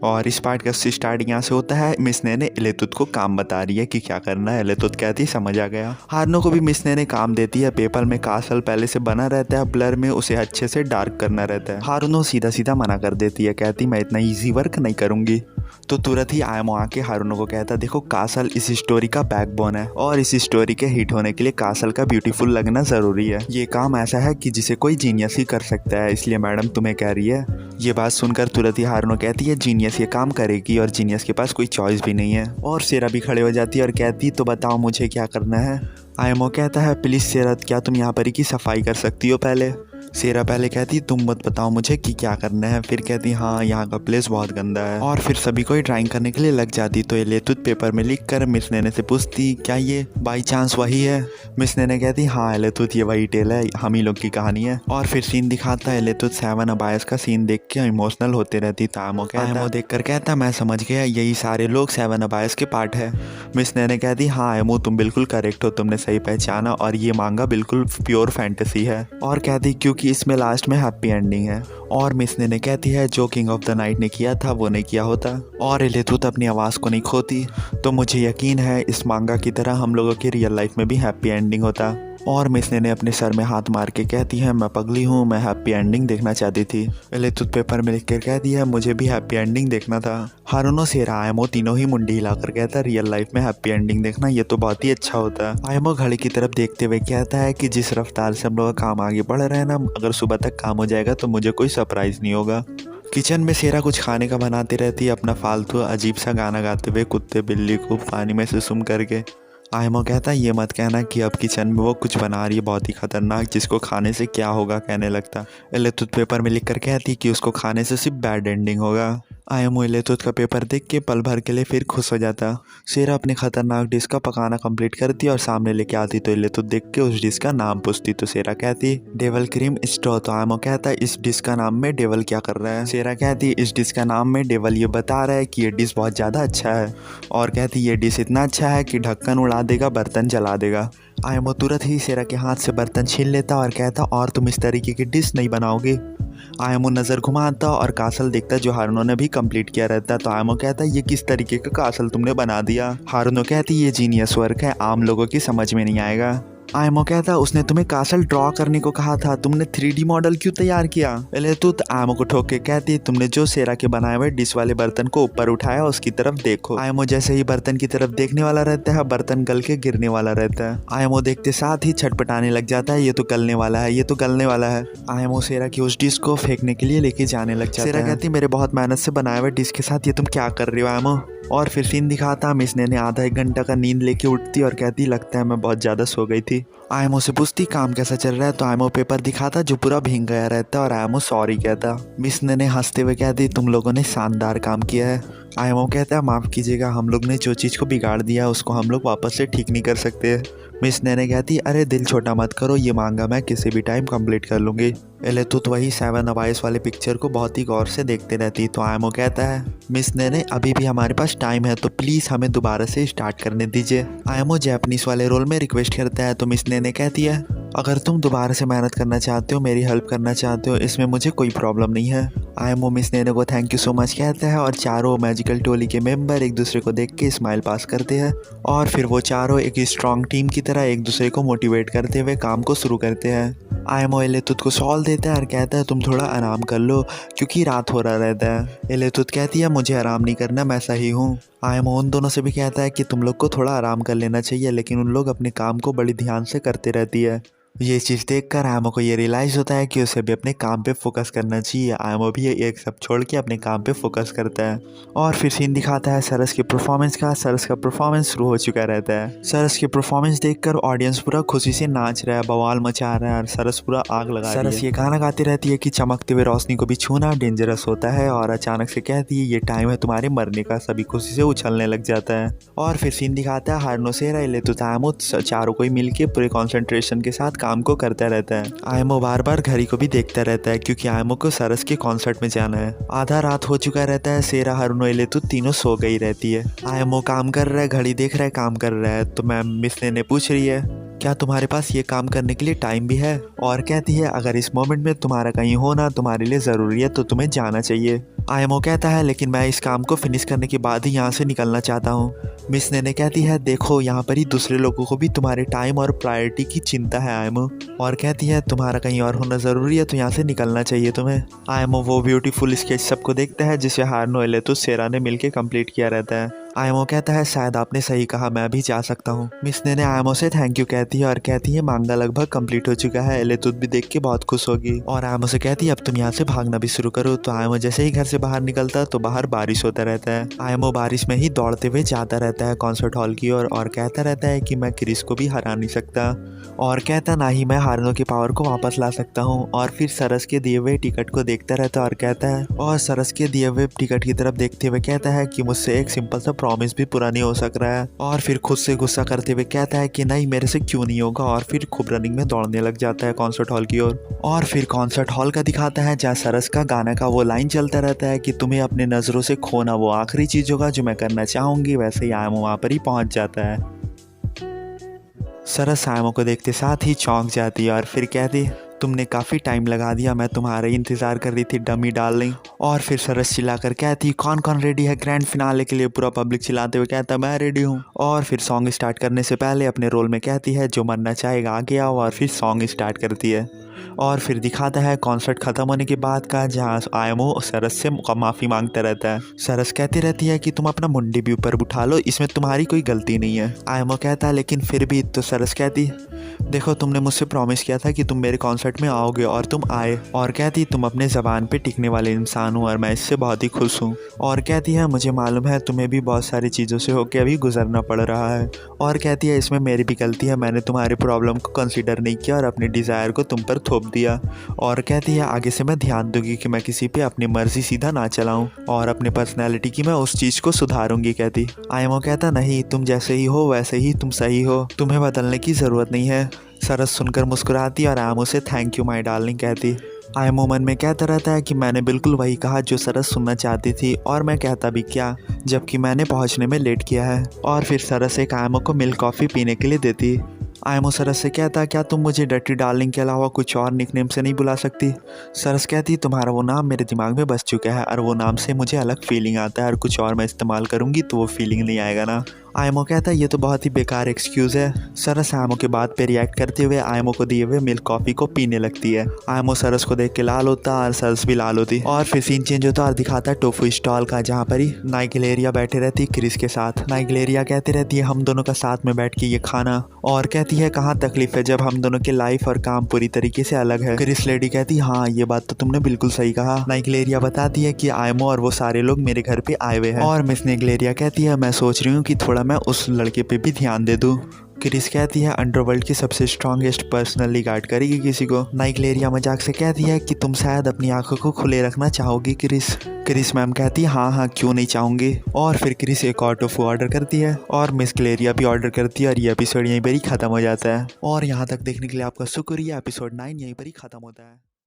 और इस पार्ट का स्टार्ट यहाँ से होता है। मिस ने एलेतुत को काम बता रही है कि क्या करना है। एलेतुत कहती समझ आ गया। हारुनो को भी मिस ने काम देती है। पेपर में कासल पहले से बना रहता है, ब्लर में उसे अच्छे से डार्क करना रहता है। हारुनो सीधा सीधा मना कर देती है, कहती मैं इतना ईजी वर्क नहीं करूंगी। तो तुरंत ही आयामो आके हारुनो को कहता देखो कासल इस स्टोरी का बैकबोन है और इस स्टोरी के हिट होने के लिए कासल का ब्यूटीफुल लगना जरूरी है। ये काम ऐसा है कि जिसे कोई जीनियस ही कर सकता है, इसलिए मैडम तुम्हें कह रही है। ये बात सुनकर तुरंत ही हारुनो कहती है जीनियस ये काम करेगी और जीनियस के पास कोई चॉइस भी नहीं है। और सेरा भी खड़े हो जाती है और कहती तो बताओ मुझे क्या करना है। आयामो कहता है प्लीज सेरा क्या तुम यहाँ पर की सफाई कर सकती हो पहले। सेरा पहले कहती तुम मत बताओ मुझे कि क्या करना है। फिर कहती हाँ यहाँ का प्लेस बहुत गंदा है। और फिर सभी को ड्राइंग करने के लिए लग जाती। तो एलेतुत पेपर में लिख कर मिस नेने से पूछती क्या ये बाई चांस वही है। मिस नेने कहती हाँ एलेतुत ये वही टेल है, हम ही लोग की कहानी है। और फिर सीन दिखाता है एलेतुत सेवन अबायस का सीन देख के इमोशनल होते रहती। आयामो देख कर कहता मैं समझ गया यही सारे लोग सेवन अबायस के पार्ट है। मिस नेने कहती हाँ आयामो तुम बिल्कुल करेक्ट हो, तुमने सही पहचाना और ये मांगा बिल्कुल प्योर फैंटेसी है। और कहती क्योंकि इसमें लास्ट में हैप्पी एंडिंग है। और मिस ने कहती है जो किंग ऑफ द नाइट ने किया था वो नहीं किया होता। और एलेतुत अपनी आवाज़ को नहीं खोती। तो मुझे यकीन है इस मांगा की तरह हम लोगों की रियल लाइफ में भी हैप्पी एंडिंग होता। और मिस ने अपने सर में हाथ मार के कहती है मैं पगली हूँ, मैं हैप्पी एंडिंग देखना चाहती थी। एलेतुत पेपर में लिख कर कहती है मुझे भी हैप्पी एंडिंग देखना था। हारुनो सेरा आयामो तीनों ही मुंडी हिलाकर कहता है रियल लाइफ में हैप्पी एंडिंग देखना ये तो बहुत ही अच्छा होता है। आयामो घड़ी की तरफ देखते हुए कहता है कि जिस रफ्तार से हम लोग का काम आगे बढ़ रहे हैं ना, अगर सुबह तक काम हो जाएगा तो मुझे कोई सरप्राइज नहीं होगा। किचन में सेरा कुछ खाने का बनाती रहती है, अपना फालतू अजीब सा गाना गाते हुए कुत्ते बिल्ली को पानी में सुसुम करके। आयामो कहता है ये मत कहना कि अब किचन में वो कुछ बना रही है बहुत ही खतरनाक, जिसको खाने से क्या होगा कहने लगता। एलेतुत पेपर में लिख कर कहती कि उसको खाने से सिर्फ बैड एंडिंग होगा। आयामो एलेतुत का पेपर देख के पल भर के लिए फिर खुश हो जाता। सेरा अपनी खतरनाक डिश का पकाना कंप्लीट करती और सामने लेके आती। तो एलेतुत देख के उस डिश का नाम पूछती। तो सेरा कहती डेवल क्रीम स्ट्रॉ। तो आयामो कहता है इस डिश का नाम में डेवल क्या कर रहा है। सेरा कहती इस डिश का नाम में डेवल ये बता रहा है कि ये डिश बहुत ज़्यादा अच्छा है। और कहती ये डिश इतना अच्छा है कि ढक्कन उड़ा देगा, बर्तन जला देगा। आयामो तुरंत ही सेरा के हाथ से बर्तन छीन लेता और कहता और तुम इस तरीके की डिश नहीं बनाओगे। आयामो नज़र घुमाता और कासल देखता जो हारुनो ने भी कंप्लीट किया रहता। तो आयामो कहता ये किस तरीके का कासल तुमने बना दिया। हारुनो कहती ये जीनियस वर्क है, आम लोगों की समझ में नहीं आएगा। आयामो कहता उसने तुम्हें कासल ड्रॉ करने को कहा था, तुमने 3D मॉडल क्यों तैयार किया। एलेतुत आयामो को ठोक के कहती तुमने जो सेरा के बनाए हुए डिश वाले बर्तन को ऊपर उठाया उसकी तरफ देखो। आयामो जैसे ही बर्तन की तरफ देखने वाला रहता है बर्तन गल के गिरने वाला रहता है। आयामो देखते साथ ही छटपटाने लग जाता है ये तो गलने वाला है, ये तो गलने वाला है। आयामो सेरा की उस डिश को फेंकने के लिए लेके जाने लग जाता है। सेरा कहती मेरे बहुत मेहनत से बनाए हुए डिश के साथ ये तुम क्या कर रही हो आयामो। और फिर सीन दिखाता मिस ने आधा एक घंटा का नींद लेके उठती और कहती लगता है मैं बहुत ज़्यादा सो गई थी। आयामो से पूछती काम कैसा चल रहा है। तो आयामो पेपर दिखाता जो पूरा भीग गया रहता और आयामो सॉरी कहता। मिस ने हंसते हुए कहती तुम लोगों ने शानदार काम किया है। आयामो कहता है माफ़ कीजिएगा, हम लोग ने जो चीज़ को बिगाड़ दिया उसको हम लोग वापस से ठीक नहीं कर सकते। मिस ने कहती अरे दिल छोटा मत करो, ये मांगा मैं किसी भी टाइम कंप्लीट कर लूँगी। एलेतुत वही सेवन अबाइस वाले पिक्चर को बहुत ही गौर से देखते रहती। तो आयामो कहता है मिस ने अभी भी हमारे पास टाइम है तो प्लीज़ हमें दोबारा से स्टार्ट करने दीजिए। आयामो जैपनीज वाले रोल में रिक्वेस्ट करता है। तो मिस ने कहती है अगर तुम दोबारा से मेहनत करना चाहते हो, मेरी हेल्प करना चाहते हो, इसमें मुझे कोई प्रॉब्लम नहीं है। आयामो मिस ने को थैंक यू सो मच कहता है और चारों मैजिकल टोली के मेंबर एक दूसरे को देख के स्माइल पास करते हैं। और फिर वो चारों एक स्ट्रॉन्ग टीम की तरह एक दूसरे को मोटिवेट करते हुए काम को शुरू करते हैं। आयामो एलेतुत को सॉल देता है और कहता है तुम थोड़ा आराम कर लो क्योंकि रात हो रहा रहता है। एलेतुत कहती है मुझे आराम नहीं करना, मैं सही हूँ। आयामो उन दोनों से भी कहता है कि तुम लोग को थोड़ा आराम कर लेना चाहिए, लेकिन उन लोग अपने काम को बड़ी ध्यान से करते रहती है। ये चीज़ देखकर आयामो को ये रियलाइज़ होता है कि उसे भी अपने काम पे फोकस करना चाहिए। आयामो भी एक सब छोड़ के अपने काम पे फोकस करता है। और फिर सीन दिखाता है सरस की परफॉर्मेंस का। सरस का परफॉर्मेंस शुरू हो चुका रहता है। सरस की परफॉर्मेंस देखकर ऑडियंस पूरा खुशी से नाच रहा है, बवाल मचा रहा है और सरस पूरा आग लगा रही है। सरस ये गाना गाती रहती है कि चमकते हुए रोशनी को भी छूना डेंजरस होता है और अचानक से कहती है ये टाइम है तुम्हारे मरने का। सभी खुशी से उछलने लग जाता है। और फिर सीन दिखाता है हारुनो सेरा एलेतुत आयामो चारों को मिल के पूरे कॉन्सेंट्रेशन के साथ काम को करता रहता है। आयामो बार बार घड़ी को भी देखता रहता है क्योंकि आयामो को सरस के कॉन्सर्ट में जाना है। आधा रात हो चुका रहता है। सेरा हारुनो एलेतुत तीनों सो गई रहती है। आयामो काम कर रहा है, घड़ी देख रहा है, काम कर रहा है। तो मैम मिस ने पूछ रही है क्या तुम्हारे पास ये काम करने के लिए टाइम भी है? और कहती है अगर इस मोमेंट में तुम्हारा कहीं होना तुम्हारे लिए ज़रूरी है तो तुम्हें जाना चाहिए। आयमो कहता है लेकिन मैं इस काम को फिनिश करने के बाद ही यहाँ से निकलना चाहता हूँ। मिस नेने कहती है देखो यहाँ पर ही दूसरे लोगों को भी तुम्हारे टाइम और प्रायोरिटी की चिंता है आयमो। और कहती है तुम्हारा कहीं और होना ज़रूरी है तो यहाँ से निकलना चाहिए तुम्हें। आयमो वो ब्यूटीफुल स्केच सबको देखता है जिसे हार्नो एलेतुस सेरा ने मिलकर कंप्लीट किया रहता है। आयमो कहता है शायद आपने सही कहा, मैं भी जा सकता हूँ। मिस नेने आयमो से थैंक यू कहती है और कहती है मांगा लगभग कंप्लीट हो चुका है। एलेतुस भी देख के बहुत खुश होगी और आयमो से कहती है अब तुम यहाँ से भागना भी शुरू करो। तो आयमो जैसे ही घर से बाहर निकलता तो बाहर बारिश होता रहता है। आयमो बारिश में ही दौड़ते हुए जाता रहता है कॉन्सर्ट हॉल की ओर और कहता रहता है कि मैं क्रिस को भी हरा नहीं सकता और कहता ना ही मैं हार्नो की पावर को वापस ला सकता हूँ। और फिर सरस के दिए हुए टिकट को देखता रहता है और कहता है और सरस के दिए हुए टिकट की तरफ देखते हुए कहता है कि मुझसे एक सिंपल सा प्रॉमिस भी पूरा नहीं हो सक रहा है। और फिर खुद से गुस्सा करते हुए कहता है कि नहीं मेरे से क्यों नहीं होगा और फिर खूब रनिंग में दौड़ने लग जाता है कॉन्सर्ट हॉल की ओर। और फिर कॉन्सर्ट हॉल का दिखाता है जहाँ सरस का गाना का वो लाइन चलता रहता है कि तुम्हें अपने नज़रों से खोना वो आखिरी चीज़ होगा जो मैं करना चाहूँगी। वैसे ही आयमो वहाँ पर ही पहुँच जाता है। सरस आयमो को देखते साथ ही चौंक जाती है और फिर कहती तुमने काफ़ी टाइम लगा दिया, मैं तुम्हारा इंतज़ार कर रही थी डमी डार्लिंग। और फिर सरस चिल्लाकर कहती कौन कौन रेडी है ग्रैंड फिनाले के लिए। पूरा पब्लिक चिल्लाते हुए कहता मैं रेडी हूँ। और फिर सॉन्ग स्टार्ट करने से पहले अपने रोल में कहती है जो मरना चाहेगा आगे आओ। और फिर सॉन्ग स्टार्ट करती है और फिर दिखाता है कॉन्सर्ट ख़त्म होने के बाद का जहाँ आयमो सरस से माफ़ी मांगता रहता है। सरस कहती रहती है कि तुम अपना मुंडी भी ऊपर उठा लो, इसमें तुम्हारी कोई गलती नहीं है। आयमो कहता है लेकिन फिर भी। तो सरस कहती देखो तुमने मुझसे प्रॉमिस किया था कि तुम मेरे कॉन्सर्ट में आओगे और तुम आए। और कहती तुम अपने ज़बान पे टिकने वाले इंसान हो और मैं इससे बहुत ही खुश हूँ। और कहती है मुझे मालूम है तुम्हें भी बहुत सारी चीज़ों से होकर अभी गुजरना पड़ रहा है। और कहती है इसमें मेरी भी गलती है, मैंने तुम्हारे प्रॉब्लम को कंसिडर नहीं किया और अपने डिज़ायर को तुम पर थोप दिया। और कहती है आगे से मैं ध्यान दूंगी कि मैं किसी पे अपनी मर्जी सीधा ना चलाऊं और अपने पर्सनैलिटी की मैं उस चीज़ को सुधारूंगी। कहती आयमो कहता नहीं तुम जैसे ही हो वैसे ही तुम सही हो, तुम्हें बदलने की ज़रूरत नहीं है। सरस सुनकर मुस्कुराती और आयमो से थैंक यू माय डार्लिंग कहती। आयमो मन में कहता रहता है कि मैंने बिल्कुल वही कहा जो सरस सुनना चाहती थी और मैं कहता भी क्या जबकि मैंने पहुंचने में लेट किया है। और फिर सरस एक आयमो को मिल्क कॉफ़ी पीने के लिए देती। आयमो सरस से कहता क्या तुम मुझे डर्टी डार्लिंग के अलावा कुछ और निकनेम से नहीं बुला सकती। सरस कहती तुम्हारा वो नाम मेरे दिमाग में बस चुका है और वो नाम से मुझे अलग फीलिंग आता है और कुछ और मैं इस्तेमाल करूँगी तो वो फीलिंग नहीं आएगा ना। आयमो कहता है ये तो बहुत ही बेकार एक्सक्यूज़ है। सरस आयमो के बात पे रिएक्ट करते हुए आयमो को दिए हुए मिल्क कॉफ़ी को पीने लगती है। आयमो सरस को देख के लाल होता और सरस भी लाल होती। और फिर सीन चेंज होता और दिखाता है टोफू स्टॉल का जहाँ पर ही नाइग्लेरिया बैठे रहती क्रिस के साथ। नाइग्लेरिया कहती रहती है हम दोनों का साथ में बैठ के ये खाना। और कहती है कहाँ तकलीफ है जब हम दोनों के लाइफ और काम पूरी तरीके से अलग है। क्रिस लेडी कहती हाँ ये बात तो तुमने बिल्कुल सही कहा। नाइग्लेरिया बताती है कि आयमो और वो सारे लोग मेरे घर पे आए हुए हैं। और मिस नाइग्लेरिया कहती है मैं सोच रही हूँ कि थोड़ा मैं उस लड़के पे भी ध्यान दे दूँ। क्रिस कहती है अंडरवर्ल्ड की सबसे स्ट्रॉन्गेस्ट पर्सनली गार्ड करेगी किसी को। नाइग्लेरिया मजाक से कहती है कि तुम शायद अपनी आंखों को खुले रखना चाहोगी क्रिस मैम कहती है हाँ क्यों नहीं चाहूँगी। और फिर क्रिस एक और टोफू ऑर्डर करती है और मिस ग्लेरिया भी ऑर्डर करती है और ये एपिसोड यहीं पर ही ख़त्म हो जाता है। और यहाँ तक देखने के लिए आपका शुक्रिया। एपिसोड 9 यहीं पर ही ख़त्म होता है।